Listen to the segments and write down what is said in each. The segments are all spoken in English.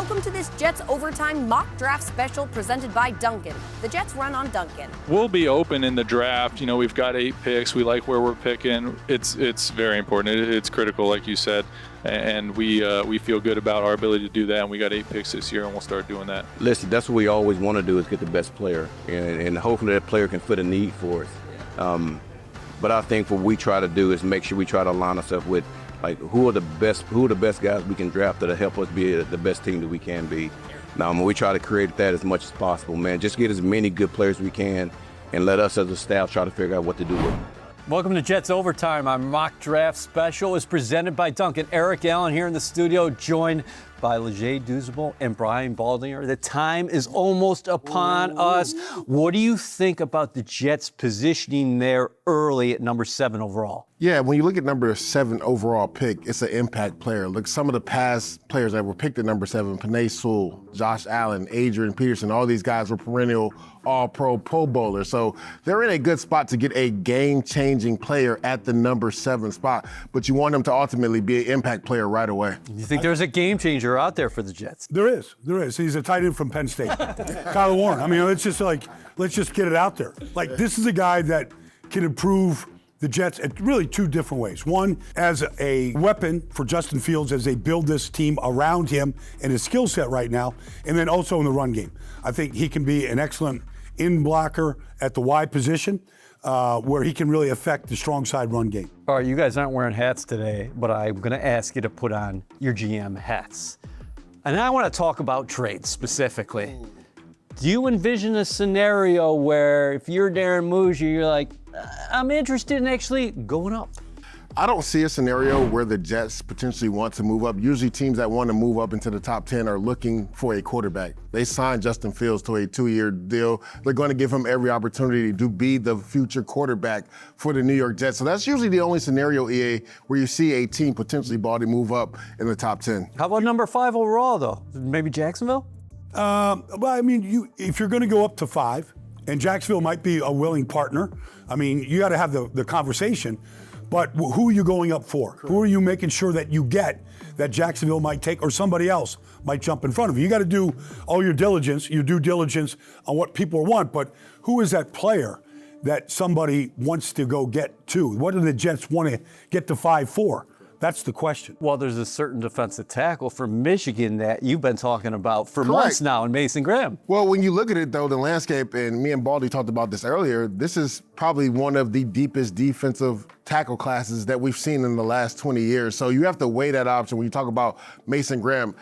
Welcome to this Jets Overtime mock draft special presented by Dunkin'. The Jets run on Dunkin'. We'll be open in the draft. You know, we've got 8 picks. We like where we're picking. It's very important. It's critical, like you said, and we feel good about our ability to do that. And we got 8 picks this year, and we'll start doing that. Listen, that's what we always want to do, is get the best player, and hopefully that player can fit a need for us. But I think what we try to do is make sure we try to align ourselves with, like, who are the best guys we can draft that'll help us be the best team that we can be. Now, we try to create that as much as possible, man. Just get as many good players as we can, and let us as a staff try to figure out what to do with them. Welcome to Jets Overtime. Our mock draft special is presented by Dunkin'. Eric Allen here in the studio, joined by Leger Douzable and Brian Baldinger. The time is almost upon us. What do you think about the Jets positioning there early at number 7 overall? Yeah, when you look at number 7 overall pick, it's an impact player. Look, some of the past players that were picked at number 7, Penei Sewell, Josh Allen, Adrian Peterson, all these guys were perennial All-Pro, Pro Bowlers. So they're in a good spot to get a game-changing player at the number 7 spot, but you want them to ultimately be an impact player right away. You think there's a game changer out there for the Jets? There is. He's a tight end from Penn State, Kyler Warren. I mean, let's just get it out there. Like, this is a guy that can improve the Jets in really 2 different ways. One, as a weapon for Justin Fields as they build this team around him and his skill set right now, and then also in the run game. I think he can be an excellent in blocker at the wide position, where he can really affect the strong side run game. All right, you guys aren't wearing hats today, but I'm going to ask you to put on your GM hats. And I want to talk about trades specifically. Do you envision a scenario where if you're Darren Mujier, you're like, I'm interested in actually going up? I don't see a scenario where the Jets potentially want to move up. Usually teams that want to move up into the top 10 are looking for a quarterback. They signed Justin Fields to a 2-year deal. They're going to give him every opportunity to be the future quarterback for the New York Jets. So that's usually the only scenario, EA, where you see a team potentially bought to move up in the top 10. How about number 5 overall, though? Maybe Jacksonville? Well, I mean, if you're going to go up to 5, and Jacksonville might be a willing partner, I mean, you got to have the conversation. But who are you going up for? Correct. Who are you making sure that you get that Jacksonville might take, or somebody else might jump in front of you? You got to do all your due diligence on what people want, but who is that player that somebody wants to go get to? What do the Jets want to get to 5 for? That's the question. Well, there's a certain defensive tackle from Michigan that you've been talking about for months now in Mason Graham. Well, when you look at it, though, the landscape, and me and Baldy talked about this earlier, this is probably one of the deepest defensive tackle classes that we've seen in the last 20 years. So you have to weigh that option when you talk about Mason Graham.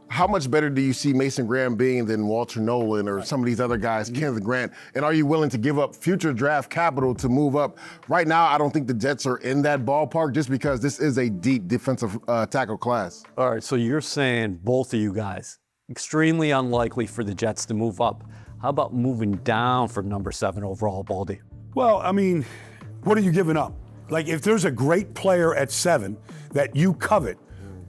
How much better do you see Mason Graham being than Walter Nolan or some of these other guys, Kenneth Grant? And are you willing to give up future draft capital to move up? Right now, I don't think the Jets are in that ballpark just because this is a deep defensive tackle class. All right, so you're saying, both of you guys, extremely unlikely for the Jets to move up. How about moving down from number 7 overall, Baldy? Well, I mean, what are you giving up? Like, if there's a great player at 7 that you covet,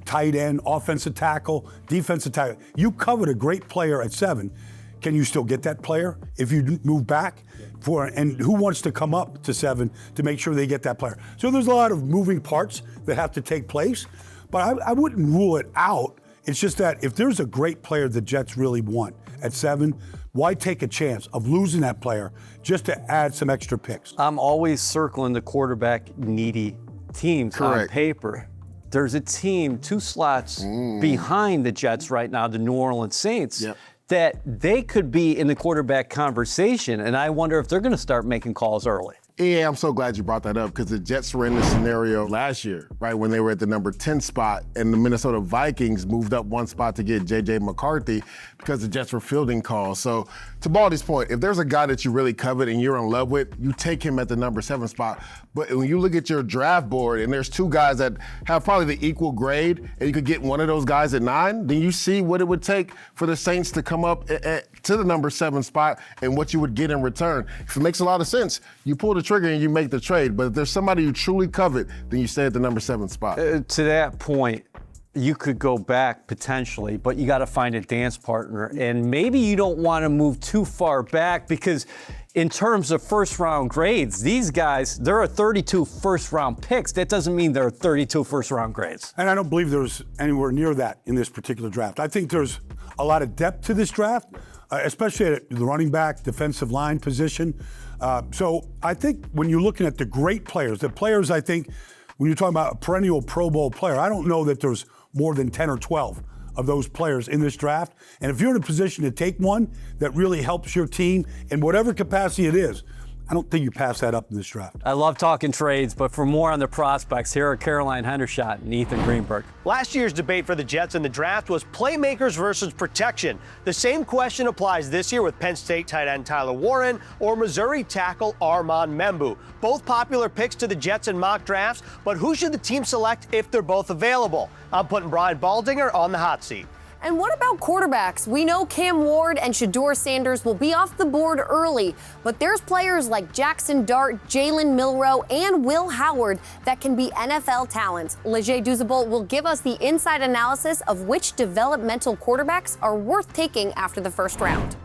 tight end, offensive tackle, defensive tackle, you covet a great player at 7, can you still get that player if you move back? And who wants to come up to 7 to make sure they get that player? So there's a lot of moving parts that have to take place, but I wouldn't rule it out. It's just that if there's a great player the Jets really want at 7, why take a chance of losing that player just to add some extra picks? I'm always circling the quarterback needy teams on paper. There's a team 2 slots behind the Jets right now, the New Orleans Saints, that they could be in the quarterback conversation, and I wonder if they're going to start making calls early. Yeah, I'm so glad you brought that up because the Jets were in this scenario last year, right, when they were at the number 10 spot, and the Minnesota Vikings moved up 1 spot to get J.J. McCarthy because the Jets were fielding calls. So to Baldy's point, if there's a guy that you really covet and you're in love with, you take him at the number 7 spot. But when you look at your draft board and there's 2 guys that have probably the equal grade and you could get one of those guys at 9, then you see what it would take for the Saints to come up to the number 7 spot and what you would get in return. If it makes a lot of sense, you pull the trigger and you make the trade. But if there's somebody you truly covet, then you stay at the number 7 spot. To that point, you could go back potentially, but you got to find a dance partner. And maybe you don't want to move too far back because in terms of first-round grades, these guys, there are 32 first-round picks. That doesn't mean there are 32 first-round grades. And I don't believe there's anywhere near that in this particular draft. I think there's a lot of depth to this draft, especially at the running back, defensive line position. So I think when you're looking at the great players, the players I think, when you're talking about a perennial Pro Bowl player, I don't know that there's more than 10 or 12 of those players in this draft. And if you're in a position to take one that really helps your team in whatever capacity it is, I don't think you pass that up in this draft. I love talking trades, but for more on the prospects, here are Caroline Hendershot and Ethan Greenberg. Last year's debate for the Jets in the draft was playmakers versus protection. The same question applies this year with Penn State tight end Tyler Warren or Missouri tackle Armand Membu. Both popular picks to the Jets in mock drafts, but who should the team select if they're both available? I'm putting Brian Baldinger on the hot seat. And what about quarterbacks? We know Cam Ward and Shedeur Sanders will be off the board early, but there's players like Jackson Dart, Jalen Milroe, and Will Howard that can be NFL talents. Leger Douzable will give us the inside analysis of which developmental quarterbacks are worth taking after the first round.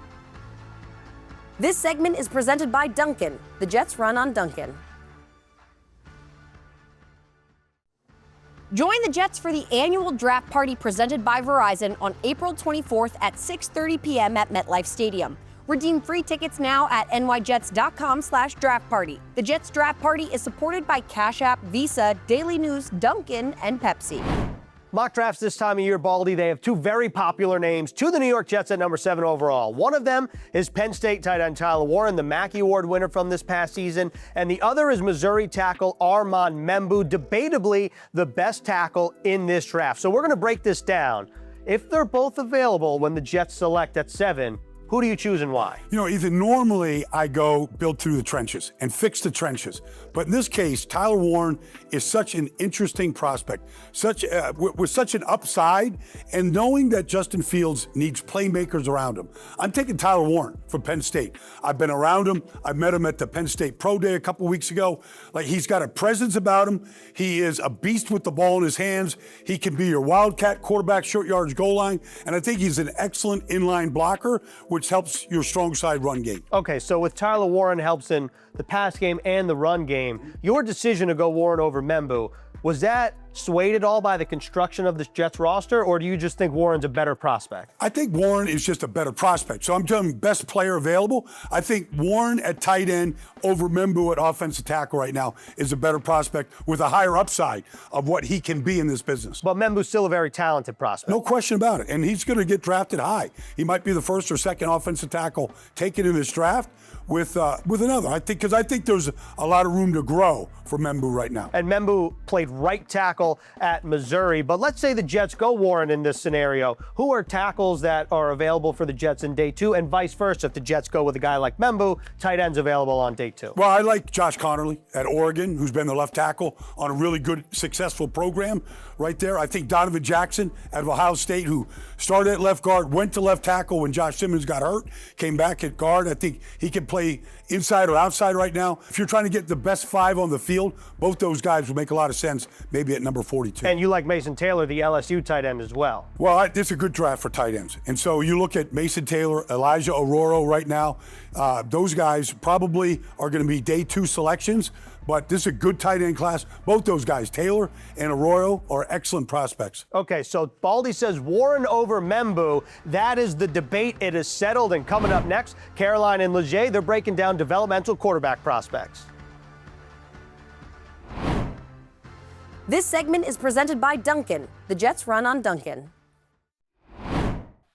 This segment is presented by Dunkin'. The Jets run on Dunkin'. Join the Jets for the annual draft party presented by Verizon on April 24th at 6:30 p.m. at MetLife Stadium. Redeem free tickets now at nyjets.com/draft party. The Jets draft party is supported by Cash App, Visa, Daily News, Dunkin', and Pepsi. Mock drafts this time of year, Baldy, they have two very popular names to the New York Jets at number 7 overall. One of them is Penn State tight end Tyler Warren, the Mackey Award winner from this past season, and the other is Missouri tackle Armand Membu, debatably the best tackle in this draft. So we're going to break this down. If they're both available when the Jets select at 7, who do you choose and why? You know, Ethan, normally I go build through the trenches and fix the trenches. But in this case, Tyler Warren is such an interesting prospect, with such an upside, and knowing that Justin Fields needs playmakers around him. I'm taking Tyler Warren from Penn State. I've been around him. I met him at the Penn State Pro Day a couple weeks ago. Like, he's got a presence about him. He is a beast with the ball in his hands. He can be your wildcat quarterback, short yards, goal line. And I think he's an excellent inline blocker, which helps your strong side run game. Okay, so with Tyler Warren helps in the pass game and the run game, your decision to go Warren over Membu, was that swayed at all by the construction of the Jets roster, or do you just think Warren's a better prospect? I think Warren is just a better prospect. So I'm doing best player available. I think Warren at tight end over Membu at offensive tackle right now is a better prospect with a higher upside of what he can be in this business. But Membu's still a very talented prospect. No question about it. And he's going to get drafted high. He might be the first or second offensive tackle taken in this draft with another. I think there's a lot of room to grow for Membu right now. And Membu played right tackle at Missouri. But let's say the Jets go Warren in this scenario. Who are tackles that are available for the Jets in day 2, and vice versa? If the Jets go with a guy like Membu, tight ends available on day 2. Well, I like Josh Connerly at Oregon, who's been the left tackle on a really good, successful program right there. I think Donovan Jackson at Ohio State, who started at left guard, went to left tackle when Josh Simmons got hurt, came back at guard. I think he can play inside or outside right now. If you're trying to get the best 5 on the field, both those guys would make a lot of sense, maybe at number 42. And you like Mason Taylor, the LSU tight end as well. Well, this is a good draft for tight ends. And so you look at Mason Taylor, Elijah Arroyo right now. Those guys probably are going to be day 2 selections, but this is a good tight end class. Both those guys, Taylor and Arroyo, are excellent prospects. Okay, so Baldy says Warren over Membu. That is the debate. It is settled. And coming up next, Caroline and Leger, they're breaking down developmental quarterback prospects. This segment is presented by Dunkin'. The Jets run on Dunkin'.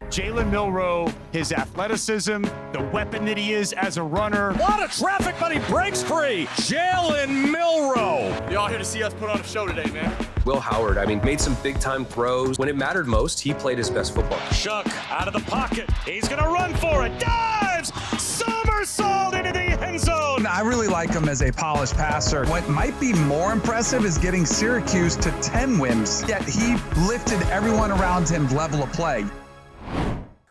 Jalen Milroe, his athleticism, the weapon that he is as a runner. A lot of traffic, but he breaks free. Jalen Milroe. Y'all here to see us put on a show today, man. Will Howard, made some big-time throws. When it mattered most, he played his best football. Shuck out of the pocket. He's going to run for it. Dives! Somersault into the end zone. I really like him as a polished passer. What might be more impressive is getting Syracuse to 10 wins, yet he lifted everyone around him level of play.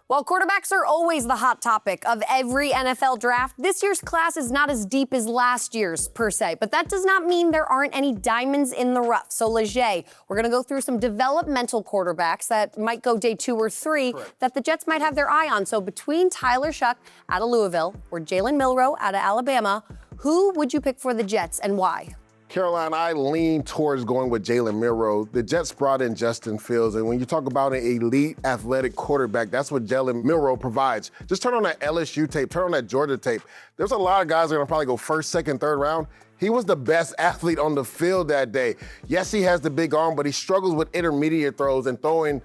While quarterbacks are always the hot topic of every NFL draft, this year's class is not as deep as last year's, per se. But that does not mean there aren't any diamonds in the rough. So, Leger, we're going to go through some developmental quarterbacks that might go day 2 or 3 that the Jets might have their eye on. So, between Tyler Shuck out of Louisville or Jalen Milroe out of Alabama, who would you pick for the Jets and why? Caroline, I lean towards going with Jalen Milroe. The Jets brought in Justin Fields, and when you talk about an elite athletic quarterback, that's what Jalen Milroe provides. Just turn on that LSU tape, turn on that Georgia tape. There's a lot of guys that are gonna probably go first, second, third round. He was the best athlete on the field that day. Yes, he has the big arm, but he struggles with intermediate throws and throwing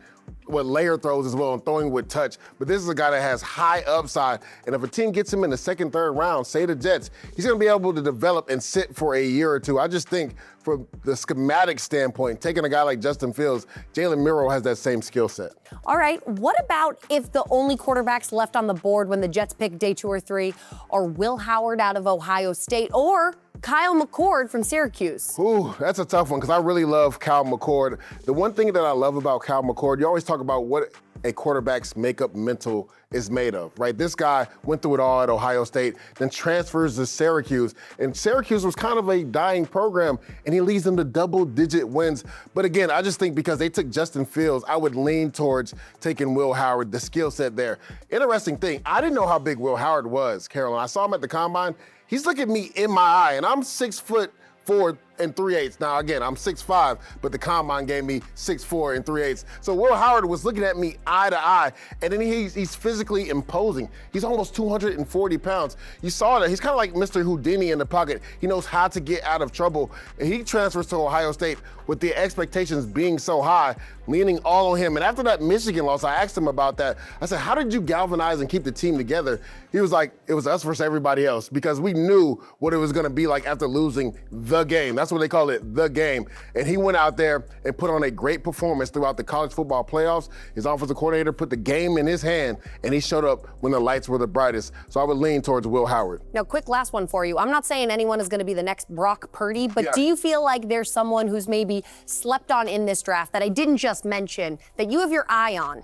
with layer throws as well and throwing with touch. But this is a guy that has high upside. And if a team gets him in the second, third round, say the Jets, he's going to be able to develop and sit for a year or two. I just think from the schematic standpoint, taking a guy like Justin Fields, Jalen Milroe has that same skill set. All right, what about if the only quarterbacks left on the board when the Jets pick day 2 or 3 are Will Howard out of Ohio State or Kyle McCord from Syracuse? Ooh, that's a tough one because I really love Kyle McCord. The one thing that I love about Kyle McCord, you always talk about what a quarterback's makeup mental is made of, right? This guy went through it all at Ohio State, then transfers to Syracuse. And Syracuse was kind of a dying program, and he leads them to double-digit wins. But again, I just think because they took Justin Fields, I would lean towards taking Will Howard, the skill set there. Interesting thing, I didn't know how big Will Howard was, Carolyn. I saw him at the Combine. He's looking at me in my eye, and I'm 6'4" and 3/8. Now, again, I'm 6'5", but the Combine gave me 6'4" and 3/8. So Will Howard was looking at me eye to eye, and then he's physically imposing. He's almost 240 pounds. You saw that. He's kind of like Mr. Houdini in the pocket. He knows how to get out of trouble. And he transfers to Ohio State with the expectations being so high, leaning all on him. And after that Michigan loss, I asked him about that. I said, how did you galvanize and keep the team together? He was like, it was us versus everybody else because we knew what it was going to be like after losing the game. That's what they call it, the game. And he went out there and put on a great performance throughout the college football playoffs. His offensive coordinator put the game in his hand, and he showed up when the lights were the brightest. So I would lean towards Will Howard. Now, quick last one for you. I'm not saying anyone is going to be the next Brock Purdy, but do you feel like there's someone who's maybe slept on in this draft that I didn't just mention that you have your eye on?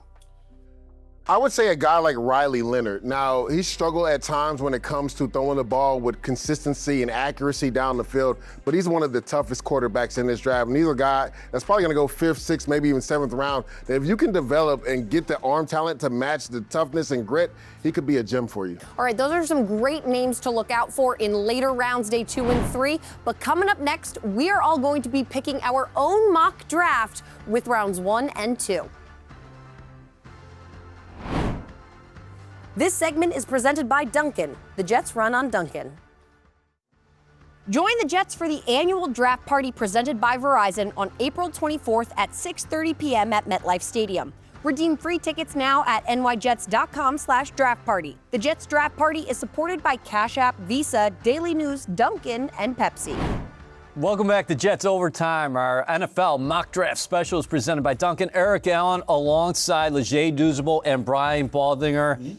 I would say a guy like Riley Leonard. Now, he struggled at times when it comes to throwing the ball with consistency and accuracy down the field, but he's one of the toughest quarterbacks in this draft. And he's a guy that's probably going to go 5th, 6th, maybe even 7th round. That if you can develop and get the arm talent to match the toughness and grit, he could be a gem for you. All right, those are some great names to look out for in later rounds, day 2 and 3. But coming up next, we are all going to be picking our own mock draft with rounds 1 and 2. This segment is presented by Dunkin'. The Jets run on Dunkin'. Join the Jets for the annual draft party presented by Verizon on April 24th at 6:30 p.m. at MetLife Stadium. Redeem free tickets now at nyjets.com/draft party. The Jets draft party is supported by Cash App, Visa, Daily News, Dunkin', and Pepsi. Welcome back to Jets Overtime. Our NFL mock draft special is presented by Dunkin'. Eric Allen alongside Leger Douzable and Brian Baldinger.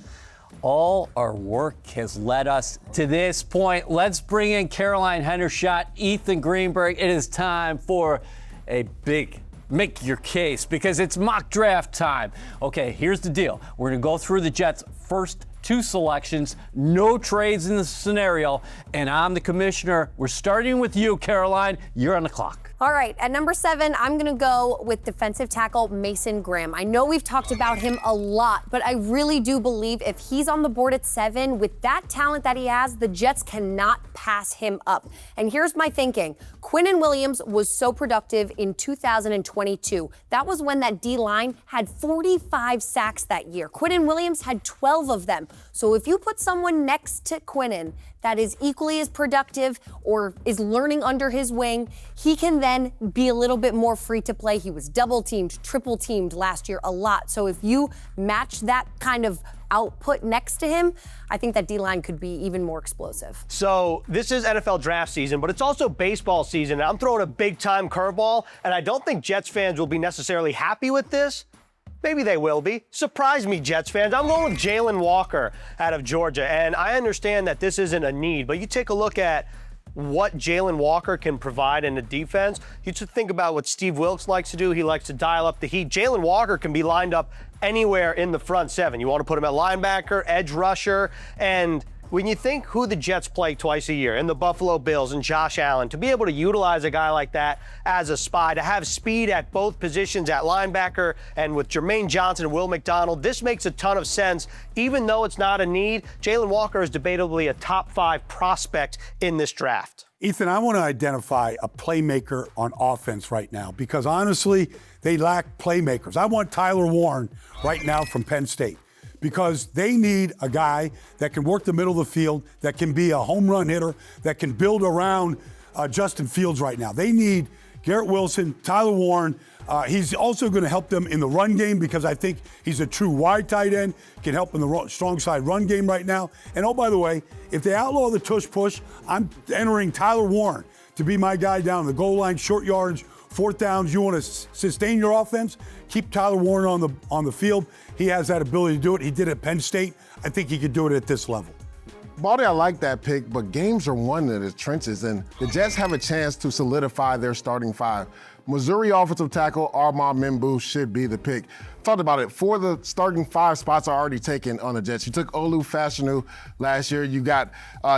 All our work has led us to this point. Let's bring in Caroline Hendershot, Ethan Greenberg. It is time for a big make your case because it's mock draft time. Okay, here's the deal. We're going to go through the Jets' first 2 selections, no trades in the scenario, and I'm the commissioner. We're starting with you, Caroline. You're on the clock. All right, at number 7, I'm going to go with defensive tackle Mason Graham. I know we've talked about him a lot, but I really do believe if he's on the board at 7, with that talent that he has, the Jets cannot pass him up. And here's my thinking. Quinnen Williams was so productive in 2022. That was when that D-line had 45 sacks that year. Quinnen Williams had 12 of them. So if you put someone next to Quinnen that is equally as productive or is learning under his wing, he can then be a little bit more free to play. He was double teamed, triple teamed last year a lot. So if you match that kind of output next to him, I think that D-line could be even more explosive. So this is NFL draft season, but it's also baseball season. I'm throwing a big-time curveball, and I don't think Jets fans will be necessarily happy with this. Maybe they will be. Surprise me, Jets fans. I'm going with Jalen Walker out of Georgia, and I understand that this isn't a need, but you take a look at what Jalen Walker can provide in the defense. You should think about what Steve Wilks likes to do. He likes to dial up the heat. Jalen Walker can be lined up anywhere in the front 7. You want to put him at linebacker, edge rusher, and when you think who the Jets play twice a year, and the Buffalo Bills and Josh Allen, to be able to utilize a guy like that as a spy, to have speed at both positions at linebacker, and with Jermaine Johnson and Will McDonald, this makes a ton of sense. Even though it's not a need, Jalen Walker is debatably a top 5 prospect in this draft. Ethan, I want to identify a playmaker on offense right now because honestly, they lack playmakers. I want Tyler Warren right now from Penn State because they need a guy that can work the middle of the field, that can be a home run hitter, that can build around Justin Fields right now. They need Garrett Wilson, Tyler Warren. He's also going to help them in the run game because I think he's a true wide tight end, can help in the strong side run game right now. And oh, by the way, if they outlaw the tush push, I'm entering Tyler Warren to be my guy down the goal line, short yardage, 4th downs. You want to sustain your offense, keep Tyler Warren on the field. He has that ability to do it. He did it at Penn State. I think he could do it at this level. Baldy, I like that pick, but games are won in the trenches, and the Jets have a chance to solidify their starting 5. Missouri offensive tackle Armand Membu should be the pick. Thought about it. 4 of the starting 5 spots are already taken on the Jets. You took Olu Fashanu last year. You got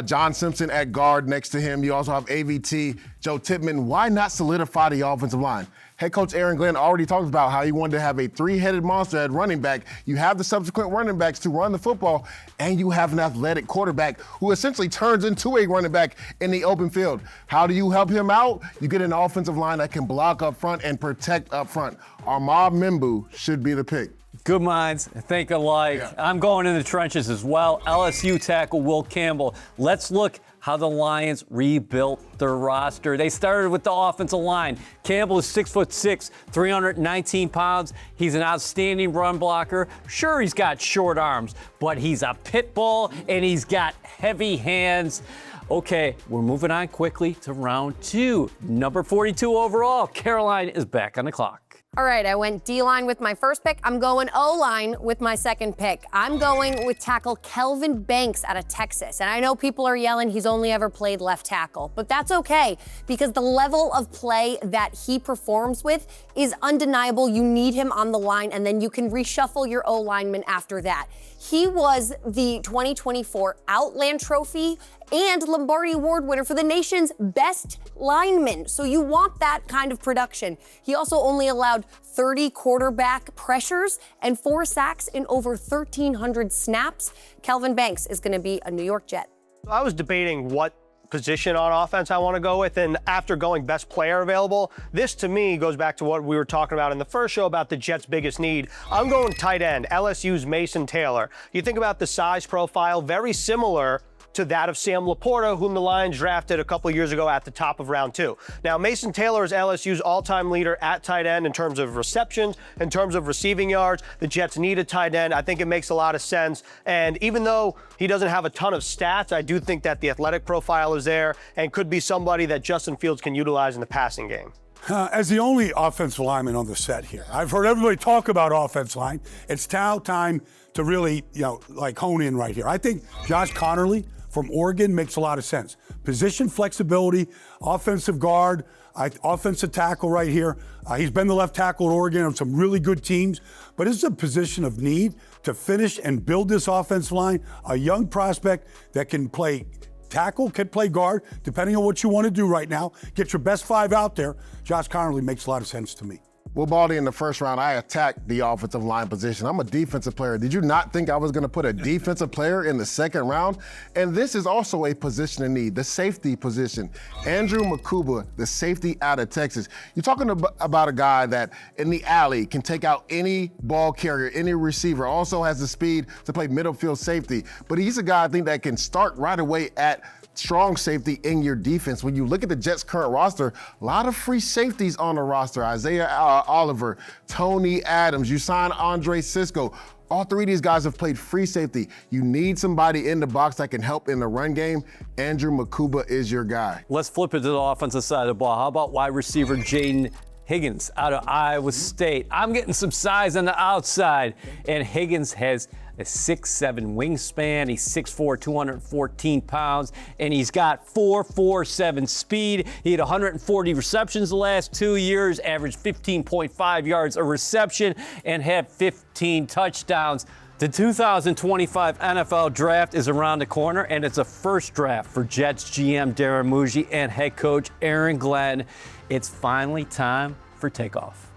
John Simpson at guard next to him. You also have AVT, Joe Tippmann. Why not solidify the offensive line? Head coach Aaron Glenn already talked about how he wanted to have a 3-headed monster at running back. You have the subsequent running backs to run the football, and you have an athletic quarterback who essentially turns into a running back in the open field. How do you help him out? You get an offensive line that can block up front and protect up front. Armand Membu should be the pick. Good minds think alike. Yeah. I'm going in the trenches as well. LSU tackle Will Campbell. Let's look how the Lions rebuilt their roster. They started with the offensive line. Campbell is 6'6", 319 pounds. He's an outstanding run blocker. Sure, he's got short arms, but he's a pit bull and he's got heavy hands. Okay, we're moving on quickly to round 2. Number 42 overall, Caroline is back on the clock. All right, I went D-line with my first pick. I'm going O-line with my second pick. I'm going with tackle Kelvin Banks out of Texas. And I know people are yelling he's only ever played left tackle, but that's okay because the level of play that he performs with is undeniable. You need him on the line, and then you can reshuffle your O-lineman after that. He was the 2024 Outland Trophy and Lombardi Award winner for the nation's best lineman. So you want that kind of production. He also only allowed 30 quarterback pressures and 4 sacks in over 1,300 snaps. Kelvin Banks is going to be a New York Jet. I was debating what position on offense I want to go with, and after going best player available, this to me goes back to what we were talking about in the first show about the Jets' biggest need. I'm going tight end, LSU's Mason Taylor. You think about the size profile, very similar to that of Sam Laporta, whom the Lions drafted a couple years ago at the top of round 2. Now, Mason Taylor is LSU's all-time leader at tight end in terms of receptions, in terms of receiving yards. The Jets need a tight end. I think it makes a lot of sense. And even though he doesn't have a ton of stats, I do think that the athletic profile is there and could be somebody that Justin Fields can utilize in the passing game. As the only offensive lineman on the set here, I've heard everybody talk about offensive line. It's now time to really, hone in right here. I think Josh Conerly from Oregon makes a lot of sense. Position flexibility, offensive guard, offensive tackle right here. He's been the left tackle at Oregon on some really good teams, but it's a position of need to finish and build this offensive line. A young prospect that can play tackle, can play guard, depending on what you want to do right now. Get your best 5 out there. Josh Conerly makes a lot of sense to me. Will Baldy, in the first round, I attacked the offensive line position. I'm a defensive player. Did you not think I was going to put a defensive player in the second round? And this is also a position in need, the safety position. Andrew Makuba, the safety out of Texas. You're talking about a guy that in the alley can take out any ball carrier, any receiver, also has the speed to play middle field safety. But he's a guy I think that can start right away at strong safety in your defense. When you look at the Jets' current roster, a lot of free safeties on the roster. Isaiah Oliver, Tony Adams, you signed Andre Sisco. All 3 of these guys have played free safety. You need somebody in the box that can help in the run game. Andrew Makuba is your guy. Let's flip it to the offensive side of the ball. How about wide receiver Jaden Higgins out of Iowa State. I'm getting some size on the outside, and Higgins has a 6'7" wingspan. He's 6'4", 214 pounds, and he's got 4.47 speed. He had 140 receptions the last 2 years, averaged 15.5 yards a reception, and had 15 touchdowns. The 2025 NFL Draft is around the corner, and it's a first draft for Jets GM Darren Muji and head coach Aaron Glenn. It's finally time for takeoff.